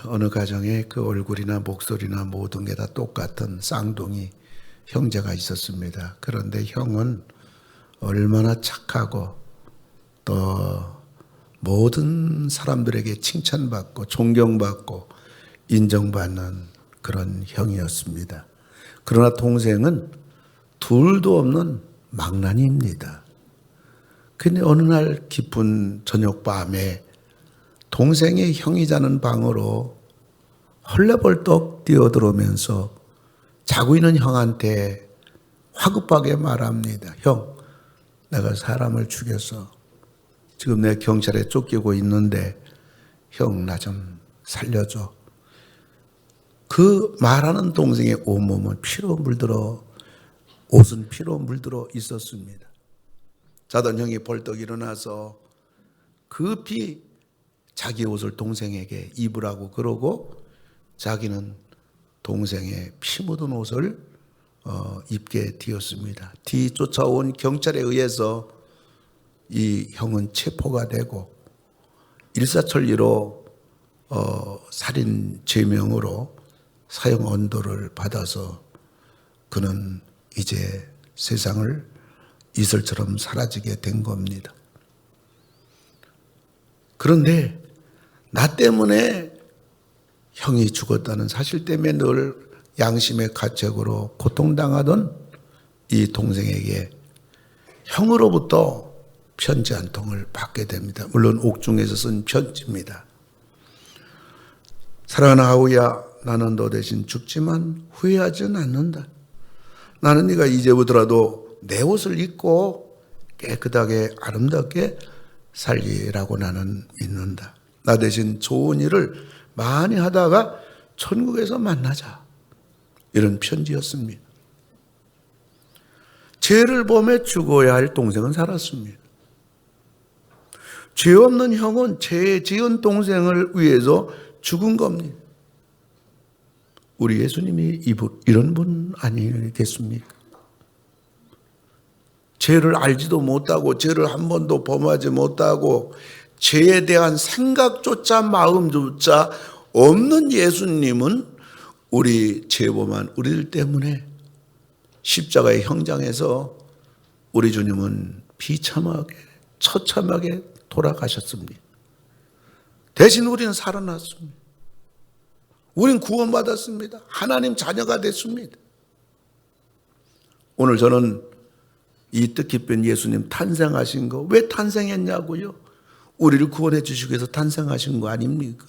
어느 가정에 그 얼굴이나 목소리나 모든 게 다 똑같은 쌍둥이 형제가 있었습니다. 그런데 형은 얼마나 착하고 또 모든 사람들에게 칭찬받고 존경받고 인정받는 그런 형이었습니다. 그러나 동생은 둘도 없는 망나니입니다. 근데 어느 날 깊은 저녁 밤에 동생의 형이 자는 방으로 헐레벌떡 뛰어들어오면서 자고 있는 형한테 화급하게 말합니다. 형, 내가 사람을 죽여서 지금 내 경찰에 쫓기고 있는데 형, 나 좀 살려줘. 그 말하는 동생의 온몸은 피로 물들어, 옷은 피로 물들어 있었습니다. 자던 형이 벌떡 일어나서 급히 자기 옷을 동생에게 입으라고 그러고 자기는 동생의 피 묻은 옷을 입게 되었습니다. 뒤 쫓아온 경찰에 의해서 이 형은 체포가 되고 일사천리로 살인 죄명으로 사형 언도를 받아서 그는 이제 세상을 이슬처럼 사라지게 된 겁니다. 그런데 나 때문에 형이 죽었다는 사실 때문에 늘 양심의 가책으로 고통당하던 이 동생에게 형으로부터 편지 한 통을 받게 됩니다. 물론 옥중에서 쓴 편지입니다. 사랑하는 아우야, 나는 너 대신 죽지만 후회하지는 않는다. 나는 네가 이제부터라도 내 옷을 입고 깨끗하게 아름답게 살리라고 나는 믿는다. 나 대신 좋은 일을 많이 하다가 천국에서 만나자. 이런 편지였습니다. 죄를 범해 죽어야 할 동생은 살았습니다. 죄 없는 형은 죄 지은 동생을 위해서 죽은 겁니다. 우리 예수님이 이런 분 아니겠습니까? 죄를 알지도 못하고 죄를 한 번도 범하지 못하고 죄에 대한 생각조차 마음조차 없는 예수님은 우리 죄범한 우리들 때문에 십자가의 형장에서 우리 주님은 비참하게 처참하게 돌아가셨습니다. 대신 우리는 살아났습니다. 우린 구원받았습니다. 하나님 자녀가 됐습니다. 오늘 저는 이 뜻깊은 예수님 탄생하신 거 왜 탄생했냐고요? 우리를 구원해 주시기 위해서 탄생하신 거 아닙니까?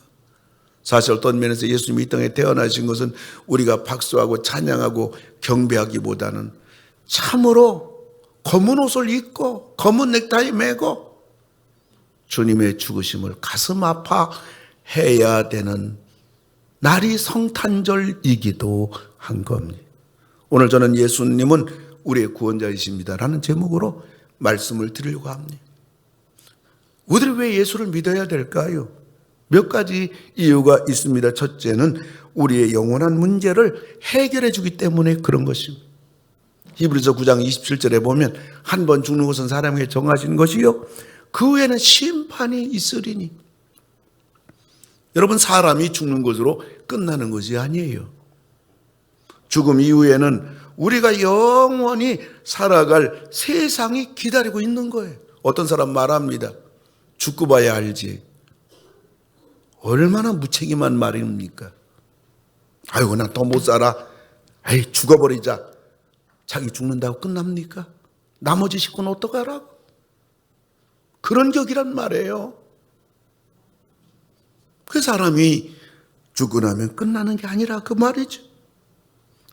사실 어떤 면에서 예수님이 이 땅에 태어나신 것은 우리가 박수하고 찬양하고 경배하기보다는 참으로 검은 옷을 입고 검은 넥타이 매고 주님의 죽으심을 가슴 아파해야 되는 날이 성탄절이기도 한 겁니다. 오늘 저는 예수님은 우리의 구원자이십니다라는 제목으로 말씀을 드리려고 합니다. 우리들이 왜 예수를 믿어야 될까요? 몇 가지 이유가 있습니다. 첫째는 우리의 영원한 문제를 해결해 주기 때문에 그런 것입니다. 히브리서 9장 27절에 보면 한 번 죽는 것은 사람에게 정하신 것이요 그 후에는 심판이 있으리니. 여러분, 사람이 죽는 것으로 끝나는 것이 아니에요. 죽음 이후에는 우리가 영원히 살아갈 세상이 기다리고 있는 거예요. 어떤 사람 말합니다. 죽고 봐야 알지. 얼마나 무책임한 말입니까? 아이고, 나 더 못 살아. 에이, 죽어버리자. 자기 죽는다고 끝납니까? 나머지 식구는 어떡하라고? 그런 격이란 말이에요. 그 사람이 죽고 나면 끝나는 게 아니라 그 말이죠.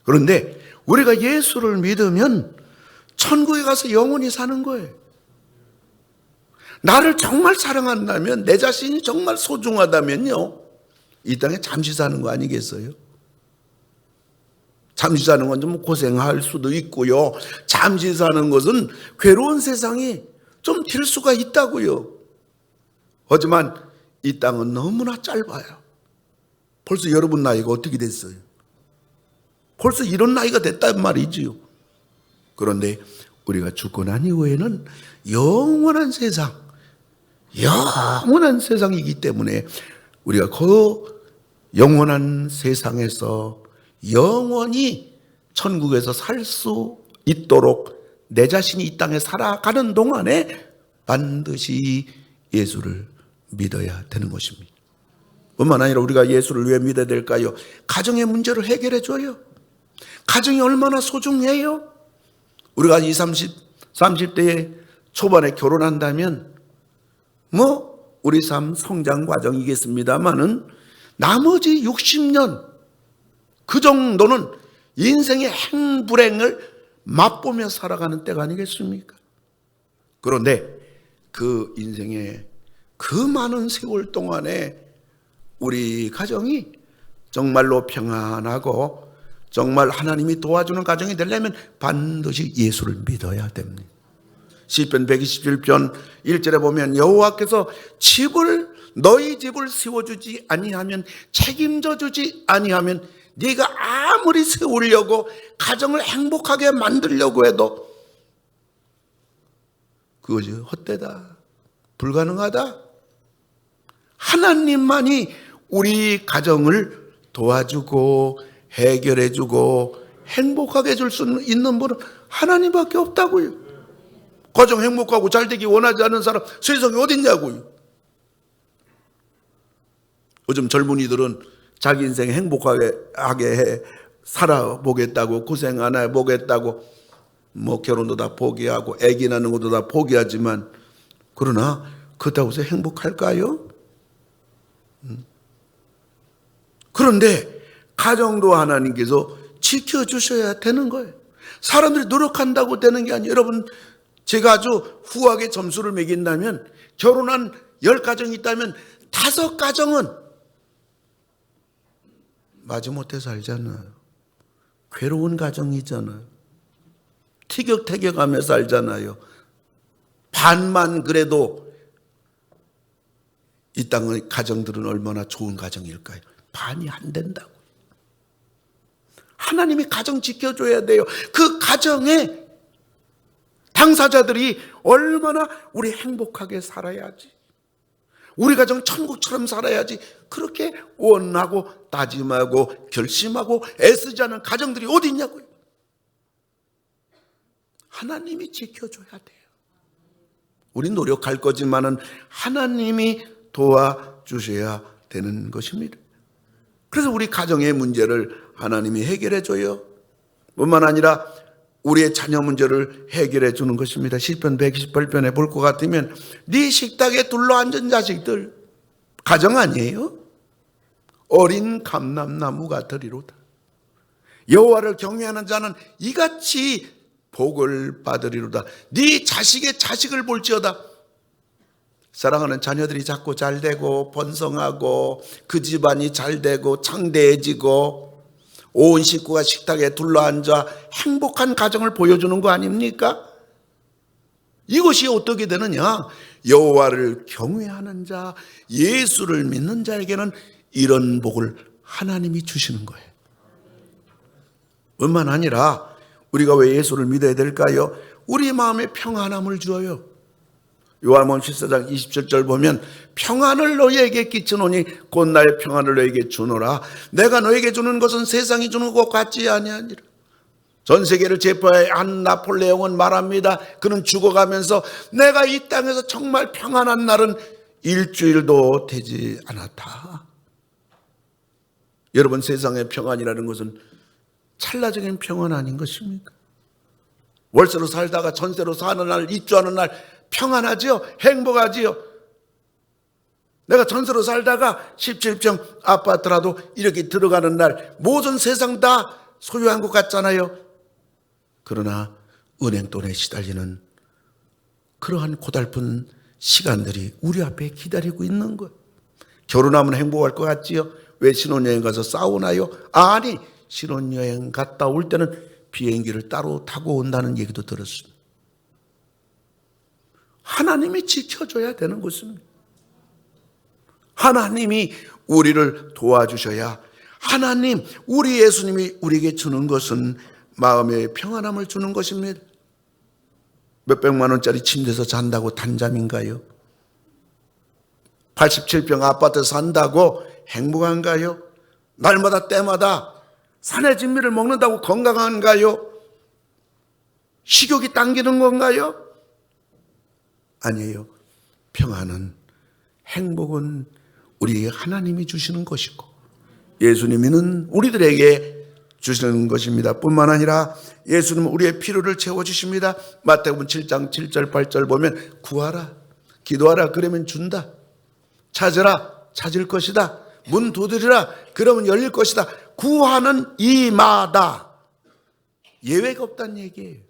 그런데 우리가 예수를 믿으면 천국에 가서 영원히 사는 거예요. 나를 정말 사랑한다면, 내 자신이 정말 소중하다면요, 이 땅에 잠시 사는 거 아니겠어요? 잠시 사는 건 좀 고생할 수도 있고요. 잠시 사는 것은 괴로운 세상이 좀 길 수가 있다고요. 하지만 이 땅은 너무나 짧아요. 벌써 여러분 나이가 어떻게 됐어요? 벌써 이런 나이가 됐단 말이지요. 그런데 우리가 죽고 난 이후에는 영원한 세상이기 때문에 우리가 그 영원한 세상에서 영원히 천국에서 살 수 있도록 내 자신이 이 땅에 살아가는 동안에 반드시 예수를 믿어야 되는 것입니다. 뿐만 아니라 우리가 예수를 왜 믿어야 될까요? 가정의 문제를 해결해 줘요. 가정이 얼마나 소중해요. 우리가 30대에 초반에 결혼한다면 우리 삶 성장 과정이겠습니다마는 나머지 60년 그 정도는 인생의 행불행을 맛보며 살아가는 때가 아니겠습니까? 그런데 그 인생의 그 많은 세월 동안에 우리 가정이 정말로 평안하고 정말 하나님이 도와주는 가정이 되려면 반드시 예수를 믿어야 됩니다. 시편 127편 1절에 보면 여호와께서 너희 집을 세워주지 아니하면, 책임져 주지 아니하면 네가 아무리 세우려고 가정을 행복하게 만들려고 해도 그것이 헛되다, 불가능하다. 하나님만이 우리 가정을 도와주고 해결해주고 행복하게 해줄 수 있는 분은 하나님밖에 없다고요. 가정 행복하고 잘되기 원하지 않는 사람 세상에 어디 있냐고요. 요즘 젊은이들은 자기 인생 행복하게 살아보겠다고, 고생 안 해보겠다고 결혼도 다 포기하고 아기 낳는 것도 다 포기하지만, 그러나 그렇다고 해서 행복할까요? 그런데 가정도 하나님께서 지켜주셔야 되는 거예요. 사람들이 노력한다고 되는 게 아니에요. 여러분, 제가 아주 후하게 점수를 매긴다면 결혼한 10가정이 있다면 5가정은 마지못해 살잖아요. 괴로운 가정이잖아요. 티격태격하며 살잖아요. 반만 그래도 이 땅의 가정들은 얼마나 좋은 가정일까요? 반이 안 된다고. 하나님이 가정 지켜줘야 돼요. 그 가정에 당사자들이 얼마나 우리 행복하게 살아야지, 우리 가정 천국처럼 살아야지, 그렇게 원하고 다짐하고 결심하고 애쓰지 않은 가정들이 어디 있냐고요. 하나님이 지켜줘야 돼요. 우린 노력할 거지만은 하나님이 도와주셔야 되는 것입니다. 그래서 우리 가정의 문제를 하나님이 해결해 줘요. 뿐만 아니라 우리의 자녀 문제를 해결해 주는 것입니다. 시편 128편에 볼 것 같으면 네 식탁에 둘러앉은 자식들, 가정 아니에요? 어린 감람나무 같으리로다. 여호와를 경외하는 자는 이같이 복을 받으리로다. 네 자식의 자식을 볼지어다. 사랑하는 자녀들이 자꾸 잘되고 번성하고 그 집안이 잘되고 창대해지고 온 식구가 식탁에 둘러앉아 행복한 가정을 보여주는 거 아닙니까? 이것이 어떻게 되느냐? 여호와를 경외하는 자, 예수를 믿는 자에게는 이런 복을 하나님이 주시는 거예요. 뿐만 아니라 우리가 왜 예수를 믿어야 될까요? 우리 마음에 평안함을 주어요. 요한복음 14장 27절 보면 평안을 너희에게 끼치노니 곧 나의 평안을 너희에게 주노라. 내가 너희에게 주는 것은 세상이 주는 것 같지 아니하니라. 전 세계를 제포한 나폴레옹은 말합니다. 그는 죽어가면서 내가 이 땅에서 정말 평안한 날은 일주일도 되지 않았다. 여러분, 세상의 평안이라는 것은 찰나적인 평안 아닌 것입니까? 월세로 살다가 전세로 사는 날, 입주하는 날 평안하지요? 행복하지요? 내가 전세로 살다가 17평 아파트라도 이렇게 들어가는 날 모든 세상 다 소유한 것 같잖아요. 그러나 은행돈에 시달리는 그러한 고달픈 시간들이 우리 앞에 기다리고 있는 거예요. 결혼하면 행복할 것 같지요? 왜 신혼여행 가서 싸우나요? 아니, 신혼여행 갔다 올 때는 비행기를 따로 타고 온다는 얘기도 들었습니다. 하나님이 지켜줘야 되는 것입니다. 하나님이 우리를 도와주셔야, 하나님, 우리 예수님이 우리에게 주는 것은 마음의 평안함을 주는 것입니다. 몇백만 원짜리 침대에서 잔다고 단잠인가요? 87평 아파트 산다고 행복한가요? 날마다 때마다 산의 진미를 먹는다고 건강한가요? 식욕이 당기는 건가요? 아니에요. 평안은, 행복은 우리 하나님이 주시는 것이고 예수님은 우리들에게 주시는 것입니다. 뿐만 아니라 예수님은 우리의 필요를 채워주십니다. 마태복음 7장 7절 8절 보면 구하라, 기도하라, 그러면 준다. 찾으라, 찾을 것이다. 문 두드리라, 그러면 열릴 것이다. 구하는 이마다 예외가 없다는 얘기예요.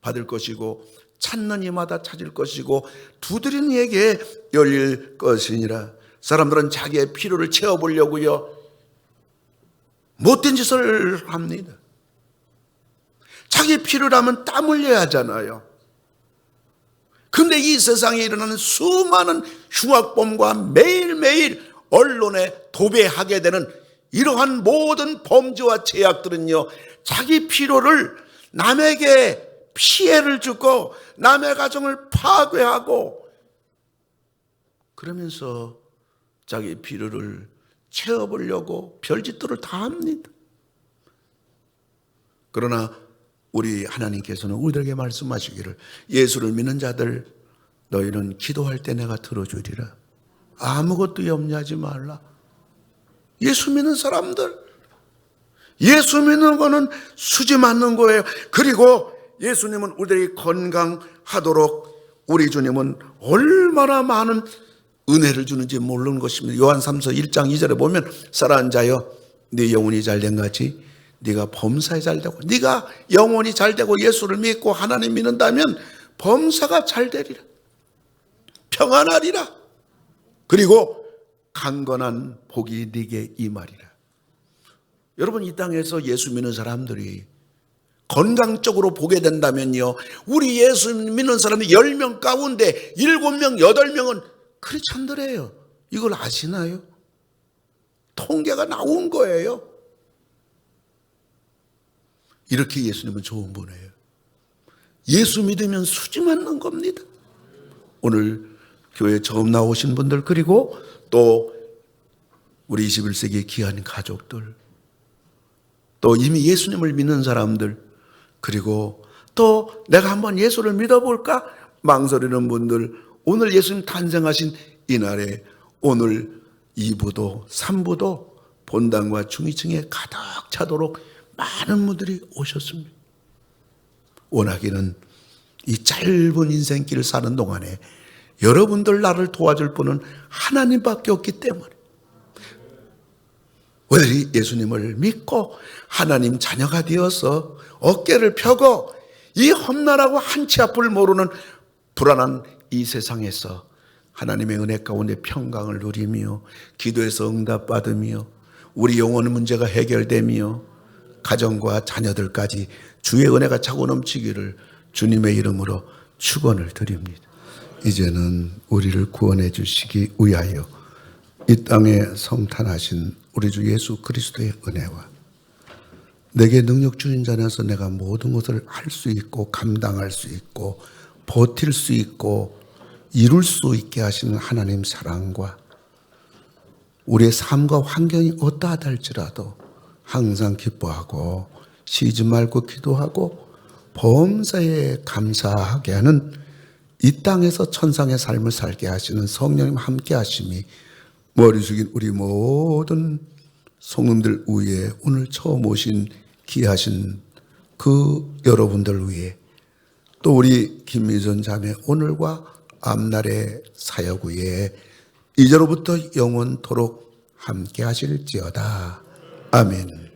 받을 것이고 찾는 이마다 찾을 것이고 두드리는 이에게 열릴 것이니라. 사람들은 자기의 필요를 채워보려고요 못된 짓을 합니다. 자기 필요라면 땀 흘려야 하잖아요. 그런데 이 세상에 일어나는 수많은 흉악범과 매일매일 언론에 도배하게 되는 이러한 모든 범죄와 죄악들은요, 자기 필요를 남에게 피해를 주고 남의 가정을 파괴하고 그러면서 자기 필요를 채워보려고 별짓들을 다 합니다. 그러나 우리 하나님께서는 우리들에게 말씀하시기를 예수를 믿는 자들 너희는 기도할 때 내가 들어주리라. 아무것도 염려하지 말라. 예수 믿는 사람들, 예수 믿는 거는 수지 맞는 거예요. 그리고 예수님은 우리들이 건강하도록 우리 주님은 얼마나 많은 은혜를 주는지 모르는 것입니다. 요한 3서 1장 2절에 보면 사랑하는 자여 네 영혼이 잘된 같이 네가 범사에 잘되고, 네가 영혼이 잘되고 예수를 믿고 하나님 믿는다면 범사가 잘되리라, 평안하리라, 그리고 강건한 복이 네게 임하리라. 여러분, 이 땅에서 예수 믿는 사람들이 건강적으로 보게 된다면요, 우리 예수 믿는 사람이 10명 가운데 7명, 8명은 크리스찬들이에요. 이걸 아시나요? 통계가 나온 거예요. 이렇게 예수님은 좋은 분이에요. 예수 믿으면 수지 맞는 겁니다. 오늘 교회 처음 나오신 분들, 그리고 또 우리 21세기 귀한 가족들, 또 이미 예수님을 믿는 사람들, 그리고 또 내가 한번 예수를 믿어볼까 망설이는 분들, 오늘 예수님 탄생하신 이날에 오늘 2부도 3부도 본당과 중위층에 가득 차도록 많은 분들이 오셨습니다. 원하기는 이 짧은 인생길을 사는 동안에 여러분들 나를 도와줄 분은 하나님밖에 없기 때문에 우리들이 예수님을 믿고 하나님 자녀가 되어서 어깨를 펴고 이 험난하고 한치 앞을 모르는 불안한 이 세상에서 하나님의 은혜 가운데 평강을 누리며 기도에서 응답받으며 우리 영혼의 문제가 해결되며 가정과 자녀들까지 주의 은혜가 차고 넘치기를 주님의 이름으로 축원을 드립니다. 이제는 우리를 구원해 주시기 위하여 이 땅에 성탄하신 우리 주 예수 그리스도의 은혜와 내게 능력 주신 자 안에서 내가 모든 것을 할 수 있고 감당할 수 있고 버틸 수 있고 이룰 수 있게 하시는 하나님 사랑과 우리의 삶과 환경이 어떠하다 할지라도 항상 기뻐하고 쉬지 말고 기도하고 범사에 감사하게 하는 이 땅에서 천상의 삶을 살게 하시는 성령님 함께 하심이 머리 숙인 우리 모든 성도들 위에 오늘 처음 오신 귀하신 그 여러분들 위해 또 우리 김미전 자매 오늘과 앞날의 사역 위에 이제로부터 영원토록 함께 하실지어다. 아멘.